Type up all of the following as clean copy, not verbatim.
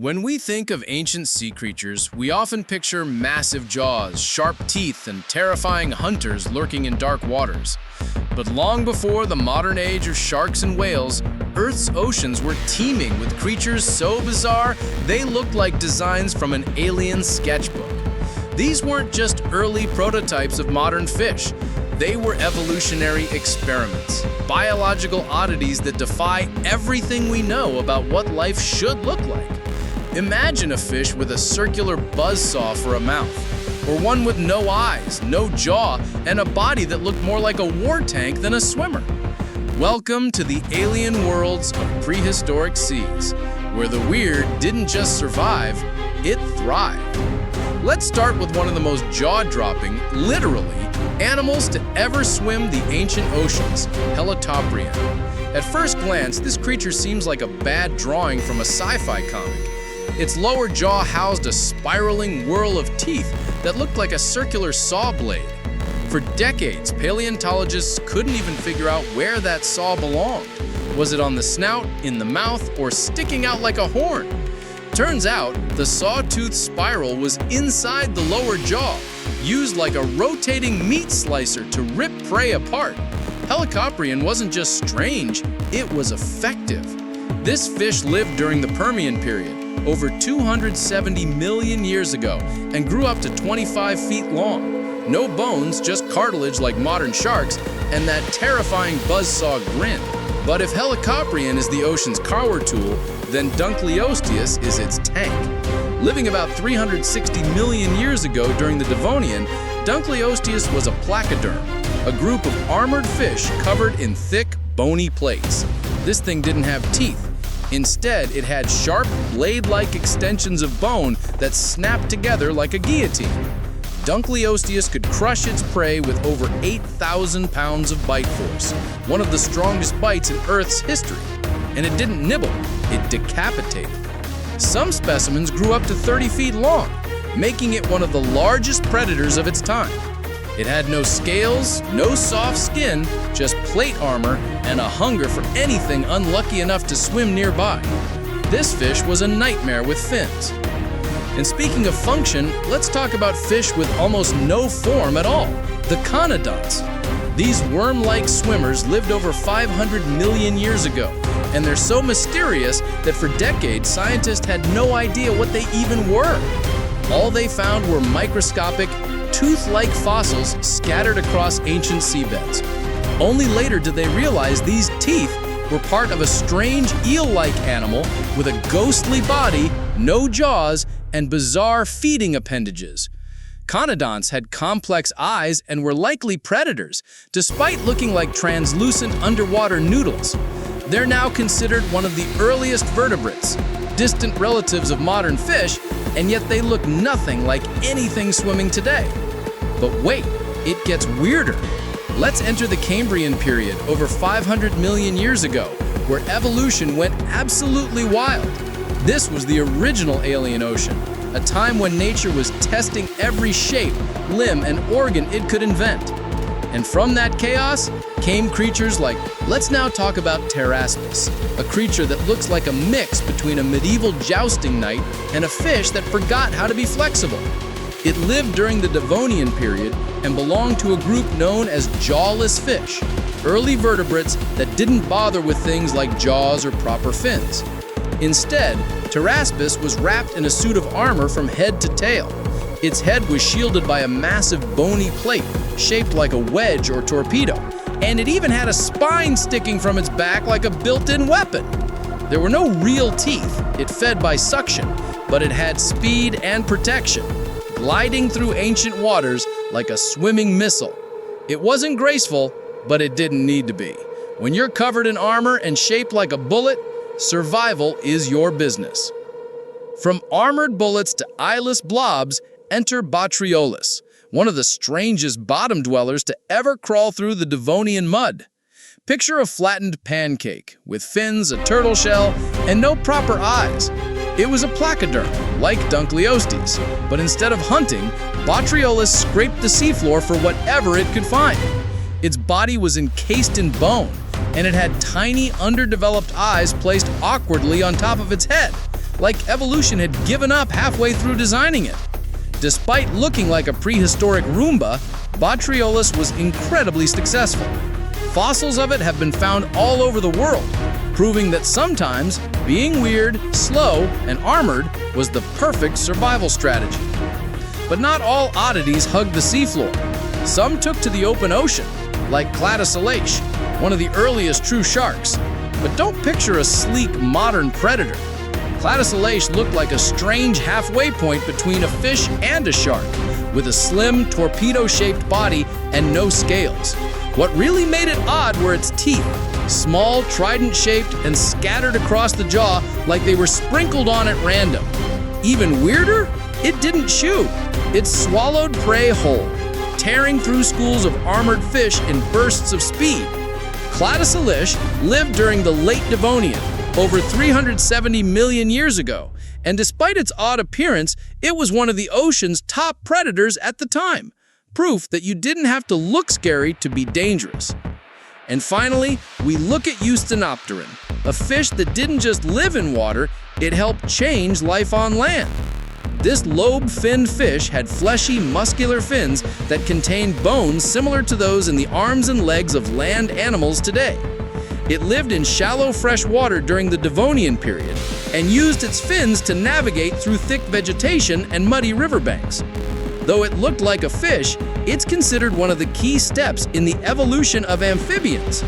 When we think of ancient sea creatures, we often picture massive jaws, sharp teeth, and terrifying hunters lurking in dark waters. But long before the modern age of sharks and whales, Earth's oceans were teeming with creatures so bizarre they looked like designs from an alien sketchbook. These weren't just early prototypes of modern fish. They were evolutionary experiments, biological oddities that defy everything we know about what life should look like. Imagine a fish with a circular buzzsaw for a mouth, or one with no eyes, no jaw, and a body that looked more like a war tank than a swimmer. Welcome to the alien worlds of prehistoric seas, where the weird didn't just survive, it thrived. Let's start with one of the most jaw-dropping, literally, animals to ever swim the ancient oceans, Heliotoprion. At first glance, this creature seems like a bad drawing from a sci-fi comic. Its lower jaw housed a spiraling whirl of teeth that looked like a circular saw blade. For decades, paleontologists couldn't even figure out where that saw belonged. Was it on the snout, in the mouth, or sticking out like a horn? Turns out, the sawtooth spiral was inside the lower jaw, used like a rotating meat slicer to rip prey apart. Heliotoprion wasn't just strange, it was effective. This fish lived during the Permian period, over 270 million years ago, and grew up to 25 feet long. No bones, just cartilage like modern sharks, and that terrifying buzzsaw grin. But if Heliotoprion is the ocean's power tool, then Dunkleosteus is its tank. Living about 360 million years ago during the Devonian, Dunkleosteus was a placoderm, a group of armored fish covered in thick, bony plates. This thing didn't have teeth. Instead, it had sharp, blade-like extensions of bone that snapped together like a guillotine. Dunkleosteus could crush its prey with over 8,000 pounds of bite force, one of the strongest bites in Earth's history. And it didn't nibble, it decapitated. Some specimens grew up to 30 feet long, making it one of the largest predators of its time. It had no scales, no soft skin, just plate armor and a hunger for anything unlucky enough to swim nearby. This fish was a nightmare with fins. And speaking of function, let's talk about fish with almost no form at all, the conodonts. These worm-like swimmers lived over 500 million years ago, and they're so mysterious that for decades scientists had no idea what they even were. All they found were microscopic, tooth-like fossils scattered across ancient seabeds. Only later did they realize these teeth were part of a strange eel-like animal with a ghostly body, no jaws, and bizarre feeding appendages. Conodonts had complex eyes and were likely predators, despite looking like translucent underwater noodles. They're now considered one of the earliest vertebrates, distant relatives of modern fish, and yet they look nothing like anything swimming today. But wait, it gets weirder. Let's enter the Cambrian period over 500 million years ago, where evolution went absolutely wild. This was the original alien ocean, a time when nature was testing every shape, limb, and organ it could invent. And from that chaos came creatures like, let's now talk about Pteraspis, a creature that looks like a mix between a medieval jousting knight and a fish that forgot how to be flexible. It lived during the Devonian period and belonged to a group known as jawless fish, early vertebrates that didn't bother with things like jaws or proper fins. Instead, Pteraspis was wrapped in a suit of armor from head to tail. Its head was shielded by a massive bony plate shaped like a wedge or torpedo, and it even had a spine sticking from its back like a built-in weapon. There were no real teeth. It fed by suction, but it had speed and protection, gliding through ancient waters like a swimming missile. It wasn't graceful, but it didn't need to be. When you're covered in armor and shaped like a bullet, survival is your business. From armored bullets to eyeless blobs, enter Botryolus, one of the strangest bottom dwellers to ever crawl through the Devonian mud. Picture a flattened pancake with fins, a turtle shell, and no proper eyes. It was a placoderm, like Dunkleosteus, but instead of hunting, Botryolus scraped the seafloor for whatever it could find. Its body was encased in bone, and it had tiny, underdeveloped eyes placed awkwardly on top of its head, like evolution had given up halfway through designing it. Despite looking like a prehistoric Roomba, Botryolus was incredibly successful. Fossils of it have been found all over the world, proving that sometimes being weird, slow, and armored was the perfect survival strategy. But not all oddities hugged the seafloor. Some took to the open ocean, like Cladocelage, one of the earliest true sharks. But don't picture a sleek, modern predator. Cladocelage looked like a strange halfway point between a fish and a shark, with a slim, torpedo-shaped body and no scales. What really made it odd were its teeth, small, trident-shaped, and scattered across the jaw like they were sprinkled on at random. Even weirder, it didn't chew. It swallowed prey whole, tearing through schools of armored fish in bursts of speed. Cladocelage lived during the late Devonian, over 370 million years ago, and despite its odd appearance, it was one of the ocean's top predators at the time, proof that you didn't have to look scary to be dangerous. And finally, we look at Eusthenopteran, a fish that didn't just live in water, it helped change life on land. This lobe-finned fish had fleshy, muscular fins that contained bones similar to those in the arms and legs of land animals today. It lived in shallow fresh water during the Devonian period and used its fins to navigate through thick vegetation and muddy riverbanks. Though it looked like a fish, it's considered one of the key steps in the evolution of amphibians.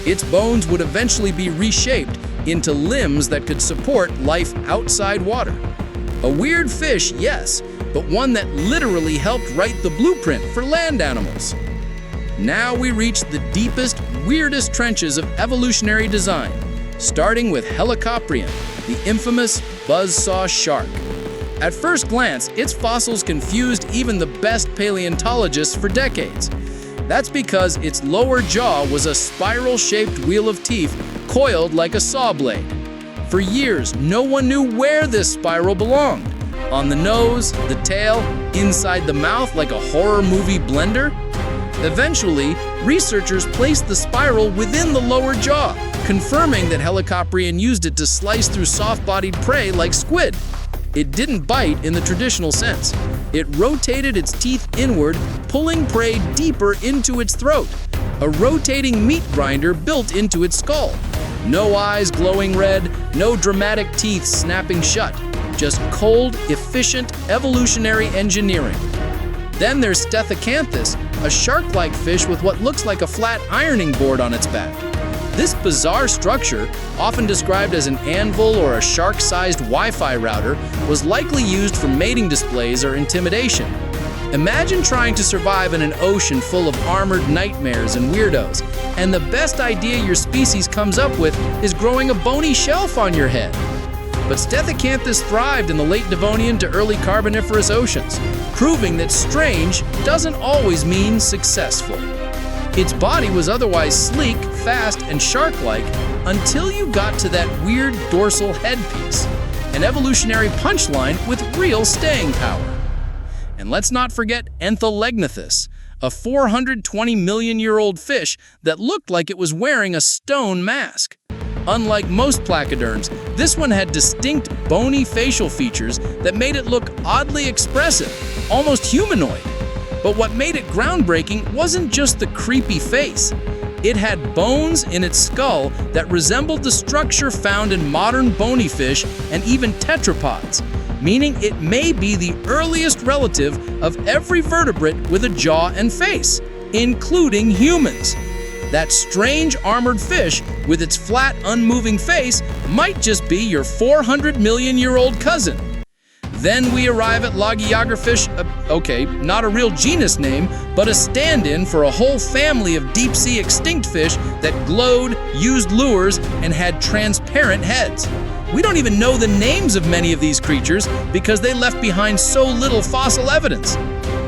Its bones would eventually be reshaped into limbs that could support life outside water. A weird fish, yes, but one that literally helped write the blueprint for land animals. Now we reach the deepest, weirdest trenches of evolutionary design, starting with Helicoprion, the infamous buzzsaw shark. At first glance, its fossils confused even the best paleontologists for decades. That's because its lower jaw was a spiral-shaped wheel of teeth coiled like a saw blade. For years, no one knew where this spiral belonged. On the nose, the tail, inside the mouth like a horror movie blender. Eventually, researchers placed the spiral within the lower jaw, confirming that Helicoprion used it to slice through soft-bodied prey like squid. It didn't bite in the traditional sense. It rotated its teeth inward, pulling prey deeper into its throat. A rotating meat grinder built into its skull. No eyes glowing red, no dramatic teeth snapping shut. Just cold, efficient, evolutionary engineering. Then there's Stethocanthus, a shark-like fish with what looks like a flat ironing board on its back. This bizarre structure, often described as an anvil or a shark-sized Wi-Fi router, was likely used for mating displays or intimidation. Imagine trying to survive in an ocean full of armored nightmares and weirdos, and the best idea your species comes up with is growing a bony shelf on your head. But Stethocanthus thrived in the late Devonian to early Carboniferous oceans, proving that strange doesn't always mean successful. Its body was otherwise sleek, fast, and shark-like until you got to that weird dorsal headpiece, an evolutionary punchline with real staying power. And let's not forget Entholegnthus, a 420 million-year-old fish that looked like it was wearing a stone mask. Unlike most placoderms, this one had distinct bony facial features that made it look oddly expressive, almost humanoid. But what made it groundbreaking wasn't just the creepy face. It had bones in its skull that resembled the structure found in modern bony fish and even tetrapods, meaning it may be the earliest relative of every vertebrate with a jaw and face, including humans. That strange armored fish with its flat, unmoving face might just be your 400 million-year-old cousin. Then we arrive at Logiografish, okay, not a real genus name, but a stand-in for a whole family of deep-sea extinct fish that glowed, used lures, and had transparent heads. We don't even know the names of many of these creatures because they left behind so little fossil evidence.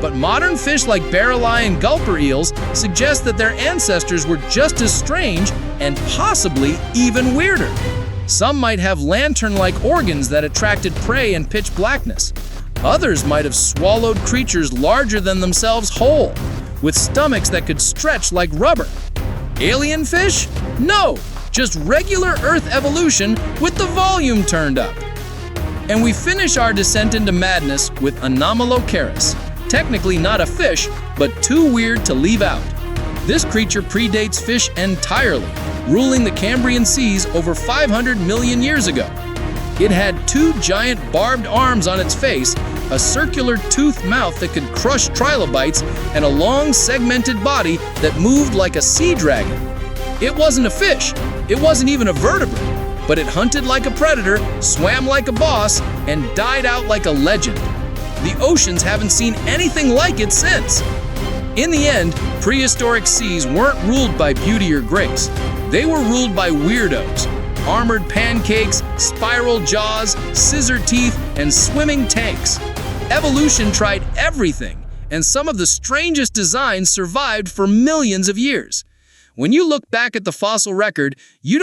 But modern fish like barreli and gulper eels suggest that their ancestors were just as strange and possibly even weirder. Some might have lantern-like organs that attracted prey in pitch blackness. Others might have swallowed creatures larger than themselves whole, with stomachs that could stretch like rubber. Alien fish? No, just regular Earth evolution with the volume turned up. And we finish our descent into madness with Anomalocaris. Technically not a fish, but too weird to leave out. This creature predates fish entirely, ruling the Cambrian seas over 500 million years ago. It had 2 giant barbed arms on its face, a circular toothed mouth that could crush trilobites, and a long segmented body that moved like a sea dragon. It wasn't a fish, it wasn't even a vertebrate, but it hunted like a predator, swam like a boss, and died out like a legend. The oceans haven't seen anything like it since. In the end, prehistoric seas weren't ruled by beauty or grace. They were ruled by weirdos. Armored pancakes, spiral jaws, scissor teeth, and swimming tanks. Evolution tried everything, and some of the strangest designs survived for millions of years. When you look back at the fossil record, you